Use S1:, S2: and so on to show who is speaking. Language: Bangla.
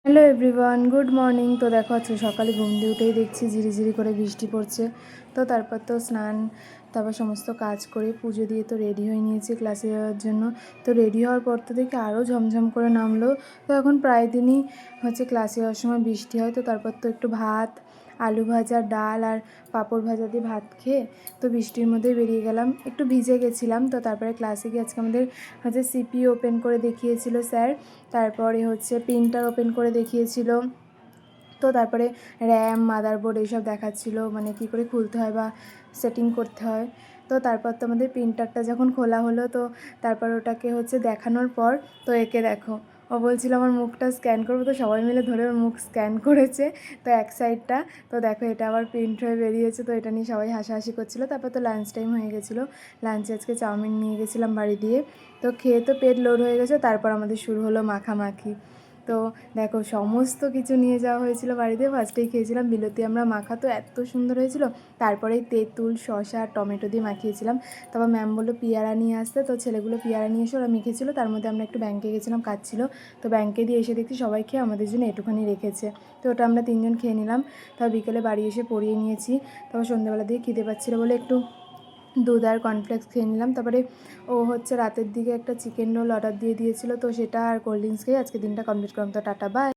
S1: Hello everyone, good morning. তো দেখো আজকে সকালে ঘুম দিয়ে উঠেই দেখছি ঝিরিঝিরি করে বৃষ্টি পড়ছে। তো তারপর তো স্নান, তারপর সমস্ত কাজ করে পুজো দিয়ে তো রেডি হয়ে নিয়েছি ক্লাসে যাওয়ার জন্য। তো রেডি হওয়ার পর তো দেখি আরও ঝমঝম করে নামলো। তো এখন প্রায় দিনই ক্লাসে যাওয়ার সময় বৃষ্টি হয়। তো তারপর তো একটু ভাত, আলু ভাজা, ডাল আর পাঁপড় ভাজা দিয়ে ভাত খেয়ে তো বৃষ্টির মধ্যে বেরিয়ে গেলাম। একটু ভিজে গেছিলাম। তো তারপরে ক্লাসে গিয়ে আজকে আমাদের সিপি ওপেন করে দেখিয়েছিল স্যার। তারপরে প্রিন্টার ওপেন করে দেখিয়েছিল। তো তারপরে র্যাম, মাদারবোর্ড এইসব দেখাচ্ছিল, মানে কী করে খুলতে হয় বা সেটিং করতে হয়। তো তারপর তো আমাদের প্রিন্টারটা যখন খোলা হলো, তো তারপর ওটাকে দেখানোর পর তো একে দেখো, ও বলছিল আমার মুখটা স্ক্যান করবো। তো সবাই মিলে ধরে ওর মুখ স্ক্যান করেছে। তো এক সাইডটা তো দেখো এটা আবার প্রিন্ট হয়ে বেরিয়েছে। তো এটা নিয়ে সবাই হাসাহাসি করছিলো। তারপর তো লাঞ্চ টাইম হয়ে গেছিলো। লাঞ্চে আজকে চাউমিন নিয়ে গেছিলাম বাড়ি দিয়ে। তো খেয়ে তো পেট লোড হয়ে গেছে। তারপর আমাদের শুরু হলো মাখামাখি। তো দেখো সমস্ত কিছু নিয়ে যাওয়া হয়েছিল বাড়িতে। ফার্স্টেই খেয়েছিলাম বিলতি আমরা মাখা, তো এত সুন্দর হয়েছিল। তারপরেই তেঁতুল, শসা, টমেটো দিয়ে মাখিয়েছিলাম। তারপর ম্যাম বললো পেয়ারা নিয়ে আসতে। তো ছেলেগুলো পেয়ারা নিয়ে এসে ওরা মেখেছিলো। তার মধ্যে আমরা একটু ব্যাংকে গেছিলাম, কাজ ছিল। তো ব্যাংকে দিয়ে এসে দেখছি সবাই খেয়ে আমাদের জন্য এটুখানি রেখেছে। তো ওটা আমরা 3জন খেয়ে নিলাম। তারপর বিকেলে বাড়ি এসে পরিয়ে নিয়েছি। তারপর সন্ধ্যেবেলা দিয়ে খিদে পাচ্ছিলো বলে একটু দুধ আর কর্নফ্লেক্স খেয়ে নিলাম। তারপরে ও রাতের দিকে একটা চিকেন রোল অর্ডার দিয়ে দিয়েছিলো। তো সেটা আর কোল্ড ড্রিঙ্কস খেয়ে আজকে দিনটা কমপ্লিট করলাম। তো টাটা, বাই।